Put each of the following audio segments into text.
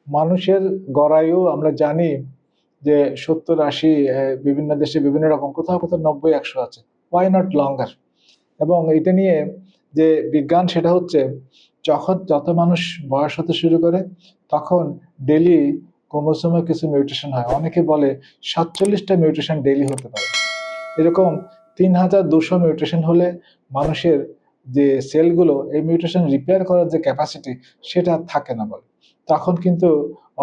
মানুষের গড়ায়ু আমরা জানি যে 70-80, বিভিন্ন দেশে বিভিন্ন রকম, কোথাও কোথাও 90-100 আছে। ওয়াই নট লঙ্গার? এবং এটা নিয়ে যে বিজ্ঞান সেটা হচ্ছে, যখন যত মানুষ বয়স হতে শুরু করে তখন ডেলি ক্রোমোসোমে কিছু মিউটেশন হয়। অনেকে বলে 47টা মিউটেশন ডেইলি হতে পারে। এরকম 3200 মিউটেশন হলে মানুষের যে সেলগুলো এই মিউটেশন রিপেয়ার করার যে ক্যাপাসিটি সেটা থাকে না বলে। তখন কিন্তু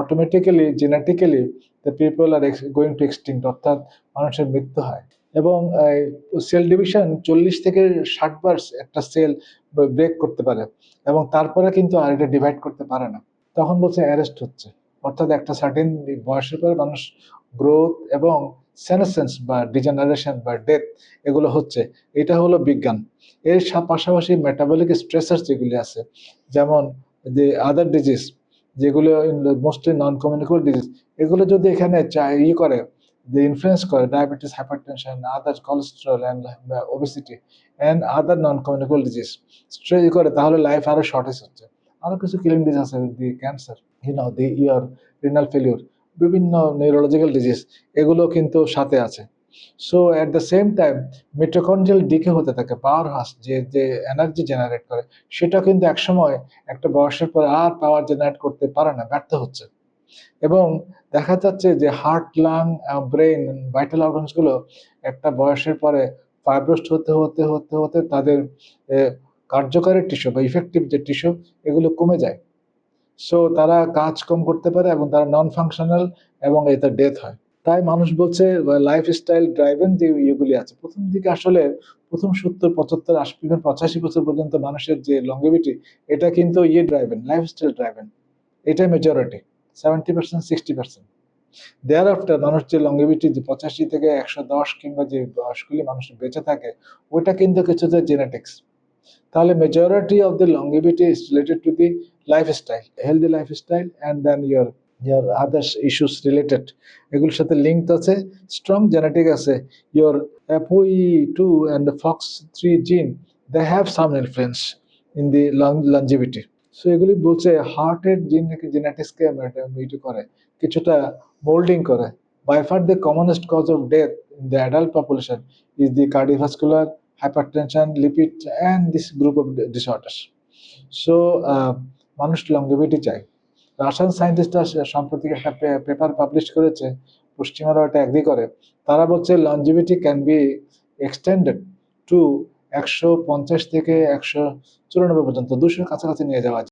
automatically genetically the people are going to extinct, অর্থাৎ মানুষের মৃত্যু হয়। এবং সেল ডিভিশন 40 থেকে 60 বার একটা সেল ব্রেক করতে পারে, এবং তারপরে কিন্তু আর এটা ডিভাইড করতে পারে না। তখন বলছে অ্যারেস্ট হচ্ছে। অর্থাৎ একটা সার্টেন বয়সের পরে মানুষ গ্রোথ এবং সেনেসেন্স বা ডিজেনারেশন বা ডেথ এগুলো হচ্ছে। এটা হলো বিজ্ঞান। এর পাশাপাশি মেটাবলিক স্ট্রেসার যেগুলি আছে, যেমন যে আদার ডিজিজ, যেগুলো মোস্টলি নন কমিউনিকেবল ডিজিজ, এগুলো যদি এখানে করে, যে ইনফ্লুয়েন্স করে diabetes, hypertension, other cholesterol and obesity and other non communicable disease stray করে, তাহলে লাইফ আরো শর্টেজ হচ্ছে। আরো কিছু কিলিং ডিজিজ আছে, the cancer, the year, renal failure, বিভিন্ন নিউরোলজিক্যাল ডিজিজ, এগুলো কিন্তু সাথে আছে। So at the same time mitochondrial decay হতে থাকে, পাওয়ার হাউস যে যে এনার্জি জেনারেট করে, সেটা কিন্তু একসময় একটা বয়সের পর আর পাওয়ার জেনারেট করতে পারে না, ব্যর্থ হচ্ছে। এবং দেখা যাচ্ছে যে heart, lung, brain, vital organs গুলো একটা বয়সের পরে ফাইব্রোস্ট হতে হতে হতে হতে তাদের কার্যকারী টিস্যু বা ইফেক্টিভ যে টিস্যু এগুলো কমে যায়। সো তারা কাজ কম করতে পারে এবং তারা নন ফাংশনাল, এবং এতে ডেথ হয়। তাই মানুষ বলছে লাইফস্টাইল ড্রাইভেন যে ইয়েগুলি আছে, প্রথম দিকে আসলে প্রথম 70, 75, 80, 85 বছর পর্যন্ত মানুষের যে লংগেভিটি, এটা কিন্তু ড্রাইভেন, লাইফস্টাইল ড্রাইভেন, এটা মেজরিটি, 70%, 60%। দেয়ার আফটার মানুষ যে লংগেভিটি, যে 85 থেকে 110 কিংবা যে বয়সগুলি মানুষ বেঁচে থাকে, ওইটা কিন্তু কিছুটা জেনেটিক্স। তাহলে majority of the longevity is related to the lifestyle, healthy lifestyle, and then your other issues related, এগুলোর সাথে লিঙ্ক আছে। স্ট্রং জেনেটিক আছে, your ApoE2 and the FOX3 gene, they have some influence in the longevity. So এগুলি বলছে হার্টের জিন নাকি জেনেটিক্সকে meet করে, কিছুটা মোল্ডিং করে। By far the commonest cause of death in the adult population is the cardiovascular, hypertension, lipid, and this group of disorders. So মানুষ longevity চায়। রাশিয়ান সায়েন্টিস্টরা সাম্প্রতিক একটা পেপার পাবলিশ করেছে, পশ্চিমারা এটা এগ্রি করে। তারা বলছে longevity can be extended two 150 থেকে 194 পর্যন্ত, 200 কাছাকাছি নিয়ে যাওয়া যায়।